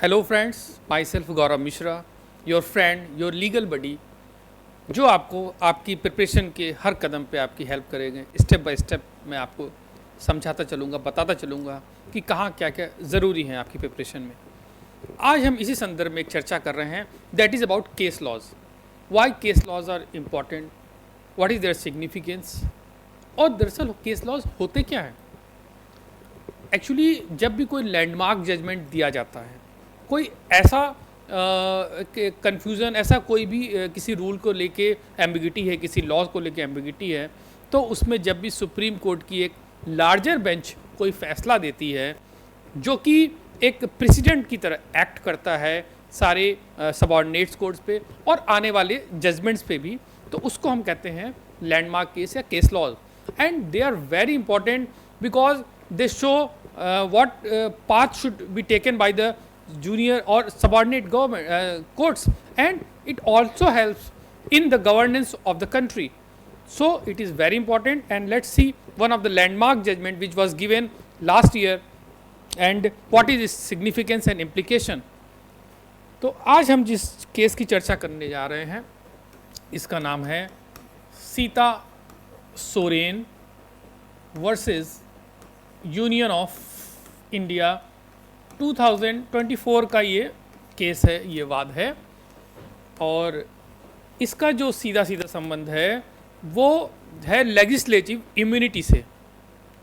Hello friends, my self Gaurav Mishra, your friend, your legal buddy, जो आपको आपकी प्रिपरेशन के हर कदम पे आपकी हेल्प करेंगे। स्टेप बाय स्टेप मैं आपको समझाता चलूँगा, बताता चलूँगा कि कहाँ क्या क्या ज़रूरी है आपकी प्रिपरेशन में। आज हम इसी संदर्भ में एक चर्चा कर रहे हैं, that is about case laws. Why case laws are important, what is their significance, और दरअसल केस लॉज होते क्या हैं। एक्चुअली जब भी कोई लैंडमार्क जजमेंट दिया जाता है, कोई ऐसा कन्फ्यूज़न, ऐसा कोई भी किसी रूल को लेके एम्बिगिटी है, किसी लॉ को लेके एम्बिगिटी है, तो उसमें जब भी सुप्रीम कोर्ट की एक लार्जर बेंच कोई फैसला देती है जो कि एक प्रेसिडेंट की तरह एक्ट करता है सारे सबऑर्डिनेट्स कोर्ट्स पे और आने वाले जजमेंट्स पे भी, तो उसको हम कहते हैं लैंडमार्क केस या case laws. And they are very important because they show what path should be taken by the junior or subordinate government courts, and it also helps in the governance of the country. So it is very important, and let's see one of the landmark judgment which was given last year and what is its significance and implication. तो आज हम जिस case की चर्चा करने जा रहे हैं इसका नाम है Sita Soren versus union of India. 2024 का ये केस है, ये वाद है, और इसका जो सीधा सीधा संबंध है वो है लेजिस्लेटिव इम्यूनिटी से।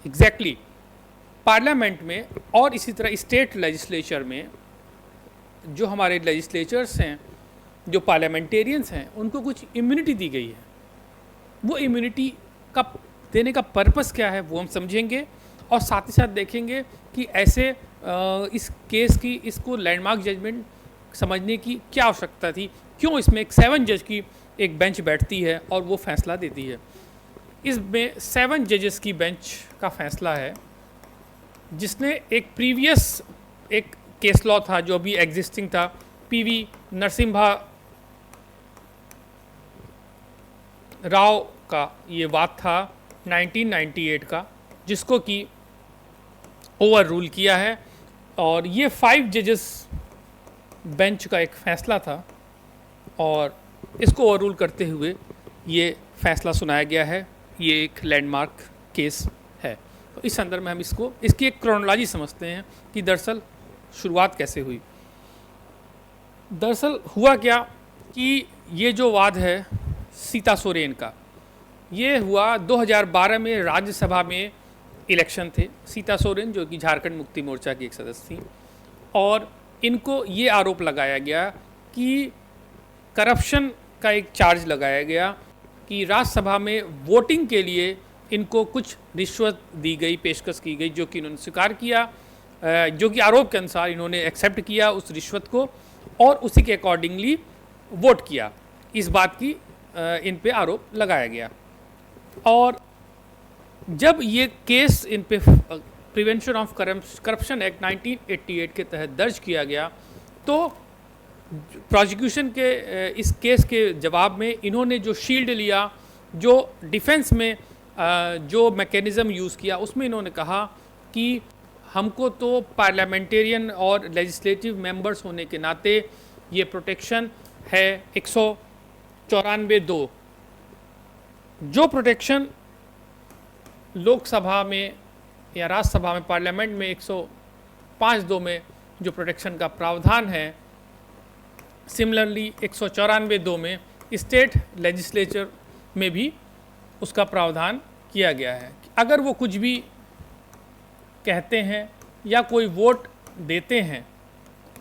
एग्जैक्टली पार्लियामेंट में और इसी तरह स्टेट लेजिस्लेचर में जो हमारे लेजिस्लेचर्स हैं, जो पार्लियामेंटेरियंस हैं, उनको कुछ इम्यूनिटी दी गई है। वो इम्यूनिटी का देने का पर्पस क्या है वो हम समझेंगे, और साथ ही साथ देखेंगे कि ऐसे इस केस की, इसको लैंडमार्क जजमेंट समझने की क्या आवश्यकता थी, क्यों इसमें एक 7 जज की एक बेंच बैठती है और वो फैसला देती है। इसमें 7 जजेस की बेंच का फैसला है, जिसने एक प्रीवियस एक केस लॉ था जो अभी एग्जिस्टिंग था, पीवी नरसिम्हा राव का ये वाद था 1998 का, जिसको कि ओवर रूल किया है, और ये 5 जजेस बेंच का एक फ़ैसला था, और इसको ओवर रूल करते हुए ये फ़ैसला सुनाया गया है। ये एक लैंडमार्क केस है। तो इस संदर्भ में हम इसकी एक क्रोनोलॉजी समझते हैं कि दरअसल शुरुआत कैसे हुई। दरअसल हुआ क्या कि ये जो वाद है सीता सोरेन का, ये हुआ 2012 में राज्यसभा में इलेक्शन थे। सीता सोरेन जो कि झारखंड मुक्ति मोर्चा की एक सदस्य थी, और इनको ये आरोप लगाया गया कि करप्शन का एक चार्ज लगाया गया कि राज्यसभा में वोटिंग के लिए इनको कुछ रिश्वत दी गई, पेशकश की गई, जो कि इन्होंने स्वीकार किया, जो कि आरोप के अनुसार इन्होंने एक्सेप्ट किया उस रिश्वत को, और उसी के अकॉर्डिंगली वोट किया। इस बात की इन पे आरोप लगाया गया। और जब ये केस इन पे प्रिवेंशन ऑफ करप्शन एक्ट 1988 के तहत दर्ज किया गया, तो प्रोसिक्यूशन के इस केस के जवाब में इन्होंने जो शील्ड लिया, जो डिफेंस में जो मैकेनिज़्म यूज़ किया, उसमें इन्होंने कहा कि हमको तो पार्लियामेंटेरियन और लेजिस्लेटिव मेंबर्स होने के नाते ये प्रोटेक्शन है 194(2), जो प्रोटेक्शन लोकसभा में या राज्यसभा में, पार्लियामेंट में 105(2) में जो प्रोटेक्शन का प्रावधान है, सिमिलरली 194(2) में स्टेट लेजिस्लेचर में भी उसका प्रावधान किया गया है कि अगर वो कुछ भी कहते हैं या कोई वोट देते हैं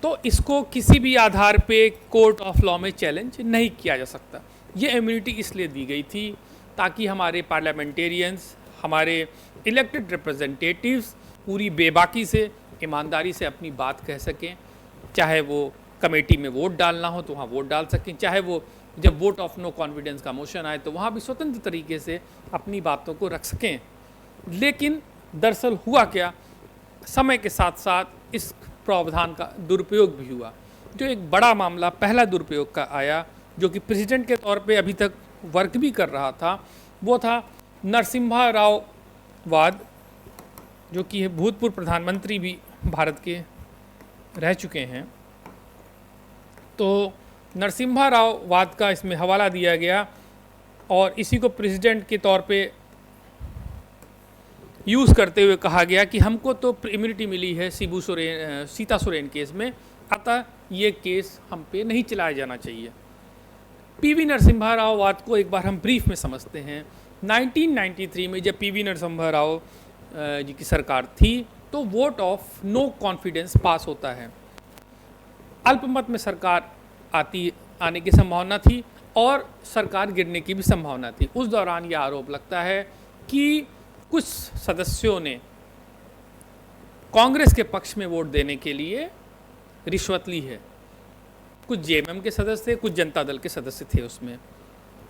तो इसको किसी भी आधार पे कोर्ट ऑफ लॉ में चैलेंज नहीं किया जा सकता। ये इम्यूनिटी इसलिए दी गई थी ताकि हमारे पार्लियामेंटेरियंस, हमारे इलेक्टेड रिप्रेजेंटेटिव्स पूरी बेबाकी से, ईमानदारी से अपनी बात कह सकें। चाहे वो कमेटी में वोट डालना हो तो वहाँ वोट डाल सकें, चाहे वो जब वोट ऑफ नो कॉन्फिडेंस का मोशन आए तो वहाँ भी स्वतंत्र तरीके से अपनी बातों को रख सकें। लेकिन दरअसल हुआ क्या, समय के साथ साथ इस प्रावधान का दुरुपयोग भी हुआ। जो एक बड़ा मामला पहला दुरुपयोग का आया, जो कि प्रेसिडेंट के तौर पे अभी तक वर्क भी कर रहा था, वो था नरसिम्हा राव वाद, जो कि भूतपूर्व प्रधानमंत्री भी भारत के रह चुके हैं। तो नरसिम्हा राव वाद का इसमें हवाला दिया गया और इसी को प्रेसिडेंट के तौर पे यूज़ करते हुए कहा गया कि हमको तो इम्यूनिटी मिली है सीता सोरेन केस में, अतः ये केस हम पे नहीं चलाया जाना चाहिए। पीवी नरसिम्हा राव वाद को एक बार हम ब्रीफ में समझते हैं। 1993 में जब पीवी नरसिम्हा राव जी की सरकार थी तो वोट ऑफ नो कॉन्फिडेंस पास होता है। अल्पमत में सरकार आने की संभावना थी और सरकार गिरने की भी संभावना थी। उस दौरान यह आरोप लगता है कि कुछ सदस्यों ने कांग्रेस के पक्ष में वोट देने के लिए रिश्वत ली है। कुछ जेएमएम के सदस्य थे, कुछ जनता दल के सदस्य थे उसमें,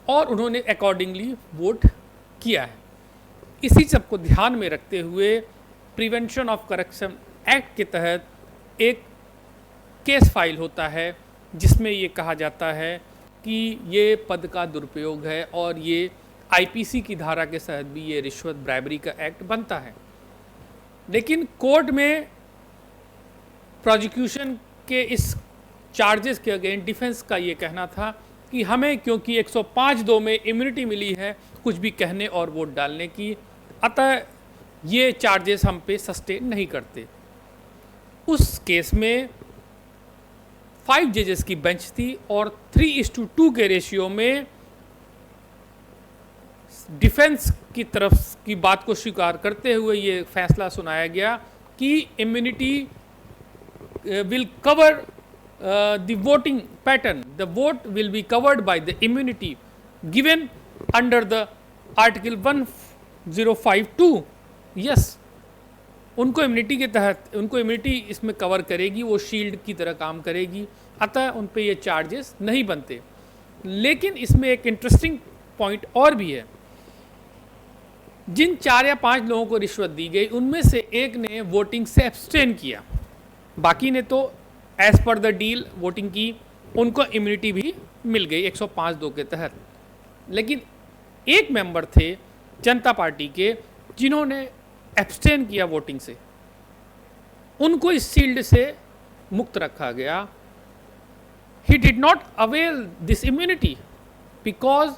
और उन्होंने अकॉर्डिंगली वोट किया है। इसी सब को ध्यान में रखते हुए प्रिवेंशन ऑफ करप्शन एक्ट के तहत एक केस फाइल होता है जिसमें ये कहा जाता है कि ये पद का दुरुपयोग है और ये आईपीसी की धारा के तहत भी ये रिश्वत ब्राइबरी का एक्ट बनता है। लेकिन कोर्ट में प्रोसिक्यूशन के इस चार्जेस के अगेंस्ट डिफेंस का ये कहना था कि हमें क्योंकि 105(2) में इम्यूनिटी मिली है कुछ भी कहने और वोट डालने की, अतः ये चार्जेस हम पे सस्टेन नहीं करते। उस केस में 5 जजेस की बेंच थी और 3:2 के रेशियो में डिफेंस की तरफ की बात को स्वीकार करते हुए ये फैसला सुनाया गया कि immunity will cover the voting pattern, the vote will be covered by the immunity given under the article 1052। Yes, उनको इम्यूनिटी के तहत उनको इम्यूनिटी इसमें कवर करेगी, वो शील्ड की तरह काम करेगी, अतः उन पे ये चार्जेस नहीं बनते। लेकिन इसमें एक इंटरेस्टिंग पॉइंट और भी है। जिन 4 या 5 लोगों को रिश्वत दी गई उनमें से एक ने वोटिंग से एब्सटेन किया, बाकी ने तो as per the deal voting की, उनको इम्यूनिटी भी मिल गई 105(2) के तहत। लेकिन एक मेंबर थे जनता पार्टी के जिन्होंने एब्सटेन किया वोटिंग से, उनको इस शील्ड से मुक्त रखा गया। He did not avail this immunity because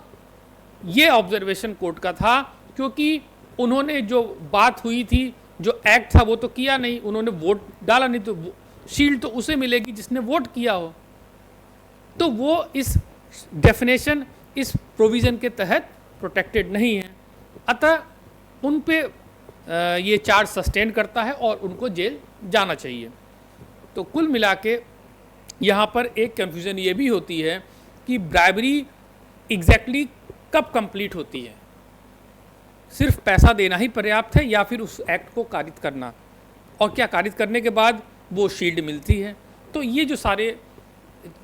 ये ऑब्जर्वेशन कोर्ट का था, क्योंकि उन्होंने जो बात हुई थी, जो एक्ट था वो तो किया नहीं, उन्होंने वोट डाला नहीं, तो शील्ड तो उसे मिलेगी जिसने वोट किया हो। तो वो इस डेफिनेशन, इस प्रोविज़न के तहत प्रोटेक्टेड नहीं है, अतः उन पे ये चार्ज सस्टेन करता है और उनको जेल जाना चाहिए। तो कुल मिला के यहाँ पर एक कन्फ्यूज़न ये भी होती है कि ब्राइबरी एग्जैक्टली कब कंप्लीट होती है, सिर्फ पैसा देना ही पर्याप्त है या फिर उस एक्ट को कारित करना, और क्या कारित करने के बाद वो शील्ड मिलती है। तो ये जो सारे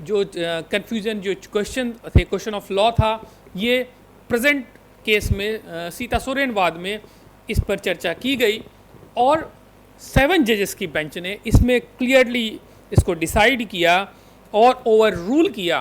जो कन्फ्यूज़न, जो क्वेश्चन थे, क्वेश्चन ऑफ लॉ था, ये प्रेजेंट केस में सीता सोरेन वाद में इस पर चर्चा की गई और 7 जजेस की बेंच ने इसमें क्लियरली इसको डिसाइड किया और ओवर रूल किया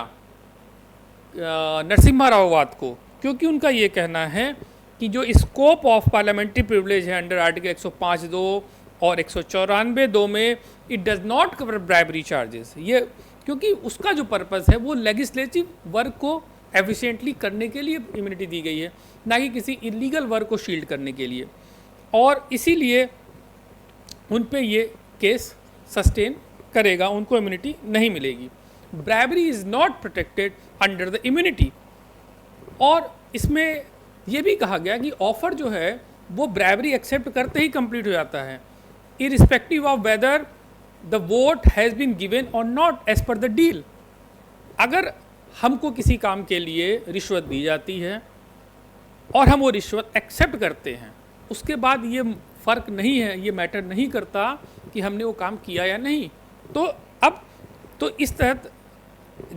नरसिम्हा राव वाद को, क्योंकि उनका ये कहना है कि जो स्कोप ऑफ पार्लियामेंट्री प्रिविलेज है अंडर आर्टिकल 105(2) और 194(2) में, it does not cover bribery charges. ये क्योंकि उसका जो पर्पस है वो लेजिस्लेटिव वर्क को एफिशिएंटली करने के लिए इम्यूनिटी दी गई है, ना कि किसी इलीगल वर्क को शील्ड करने के लिए, और इसीलिए उन पे ये केस सस्टेन करेगा, उनको इम्यूनिटी नहीं मिलेगी। Bribery is not protected under the immunity. और इसमें यह भी कहा गया कि ऑफर जो है वो ब्राइबरी एक्सेप्ट करते ही कंप्लीट हो जाता है, irrespective of whether the vote has been given और not as per the deal. अगर हमको किसी काम के लिए रिश्वत दी जाती है और हम वो रिश्वत एक्सेप्ट करते हैं, उसके बाद ये फ़र्क नहीं है, ये मैटर नहीं करता कि हमने वो काम किया या नहीं। तो अब तो इस तहत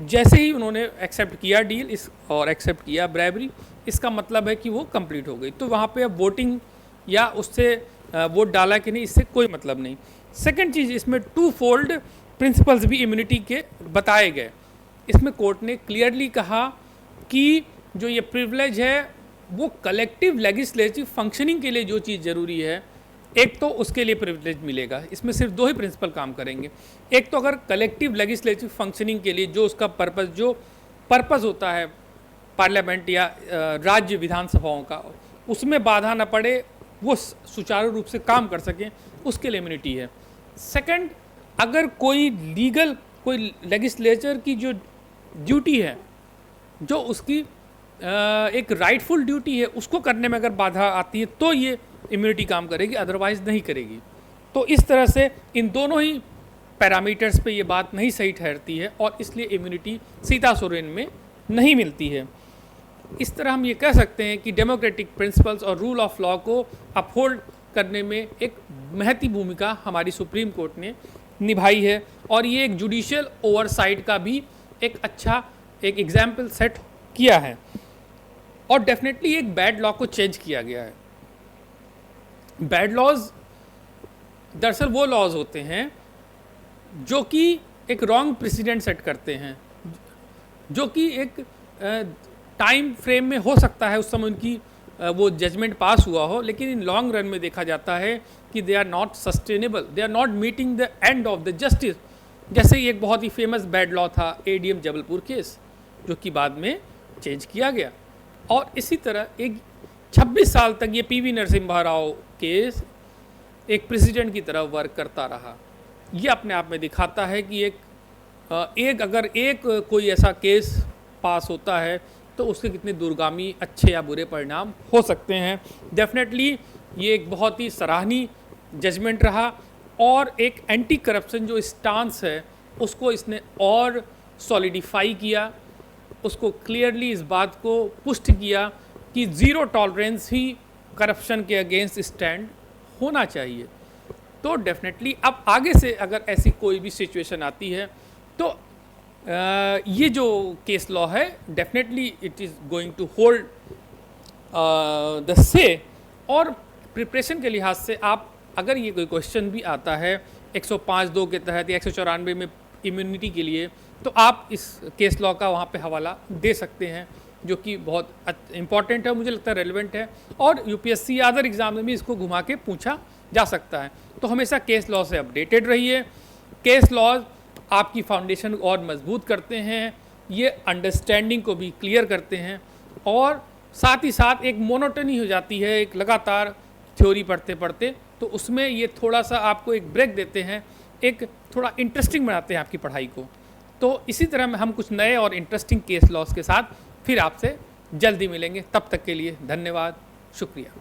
जैसे ही उन्होंने एक्सेप्ट किया डील इस और एक्सेप्ट किया ब्राइबरी, इसका मतलब है कि वो कंप्लीट हो गई। तो वहाँ पे अब वोटिंग या उससे वोट डाला कि नहीं, इससे कोई मतलब नहीं। सेकंड चीज़, इसमें 2 फोल्ड प्रिंसिपल्स भी इम्यूनिटी के बताए गए। इसमें कोर्ट ने क्लियरली कहा कि जो ये प्रिविलेज है वो कलेक्टिव लेजिस्लेटिव फंक्शनिंग के लिए जो चीज़ ज़रूरी है, एक तो उसके लिए प्रिविलेज मिलेगा। इसमें सिर्फ दो ही प्रिंसिपल काम करेंगे। एक तो अगर कलेक्टिव लेजिस्लेटिव फंक्शनिंग के लिए जो उसका पर्पस होता है पार्लियामेंट या राज्य विधानसभाओं का, उसमें बाधा न पड़े, वो सुचारू रूप से काम कर सकें, उसके लिए इम्यूनिटी है। सेकंड, अगर कोई लेजिस्लेचर की जो ड्यूटी है, जो उसकी एक राइटफुल ड्यूटी है, उसको करने में अगर बाधा आती है तो ये इम्यूनिटी काम करेगी, अदरवाइज नहीं करेगी। तो इस तरह से इन दोनों ही पैरामीटर्स पे ये बात नहीं सही ठहरती है और इसलिए इम्यूनिटी सीता सोरेन में नहीं मिलती है। इस तरह हम ये कह सकते हैं कि डेमोक्रेटिक प्रिंसिपल्स और रूल ऑफ लॉ को अपहोल्ड करने में एक महती भूमिका हमारी सुप्रीम कोर्ट ने निभाई है और ये एक जुडिशियल ओवरसाइट का भी एक अच्छा एक एग्जाम्पल सेट किया है। और डेफिनेटली एक बैड लॉ को चेंज किया गया है। बैड लॉज दरअसल वो लॉज होते हैं जो कि एक रॉन्ग प्रेसिडेंट सेट करते हैं, जो कि एक टाइम फ्रेम में हो सकता है उस समय उनकी वो जजमेंट पास हुआ हो, लेकिन इन लॉन्ग रन में देखा जाता है कि they are not sustainable, they are not meeting the end of the justice. जैसे एक बहुत ही फेमस बैड लॉ था एडीएम जबलपुर केस, जो कि बाद में चेंज किया गया। और इसी तरह एक 26 साल तक ये पीवी नरसिम्हा राव केस एक प्रेसिडेंट की तरह वर्क करता रहा। ये अपने आप में दिखाता है कि अगर कोई ऐसा केस पास होता है तो उसके कितने दूरगामी अच्छे या बुरे परिणाम हो सकते हैं। डेफिनेटली ये एक बहुत ही सराहनीय जजमेंट रहा और एक एंटी करप्शन जो स्टांस है उसको इसने और सॉलिडिफाई किया, उसको क्लियरली इस बात को पुष्ट किया कि ज़ीरो टॉलरेंस ही करप्शन के अगेंस्ट स्टैंड होना चाहिए। तो डेफिनेटली अब आगे से अगर ऐसी कोई भी सिचुएशन आती है तो ये जो केस लॉ है definitely it is going to hold the sway. और प्रिपरेशन के लिहाज से आप अगर ये कोई क्वेश्चन भी आता है 105(2) के तहत या 194 में इम्यूनिटी के लिए, तो आप इस केस लॉ का वहाँ पे हवाला दे सकते हैं, जो कि बहुत इम्पॉर्टेंट है, मुझे लगता है रेलिवेंट है और यूपीएससी अदर एग्जाम में भी इसको घुमा के पूछा जा सकता है। तो हमेशा केस लॉ से अपडेटेड रहिए। केस लॉज आपकी फाउंडेशन और मजबूत करते हैं, ये अंडरस्टैंडिंग को भी क्लियर करते हैं और साथ ही साथ एक मोनोटनी हो जाती है एक लगातार थ्योरी पढ़ते पढ़ते, तो उसमें ये थोड़ा सा आपको एक ब्रेक देते हैं, एक थोड़ा इंटरेस्टिंग बनाते हैं आपकी पढ़ाई को। तो इसी तरह हम कुछ नए और इंटरेस्टिंग केस लॉस के साथ फिर आपसे जल्दी मिलेंगे। तब तक के लिए धन्यवाद, शुक्रिया।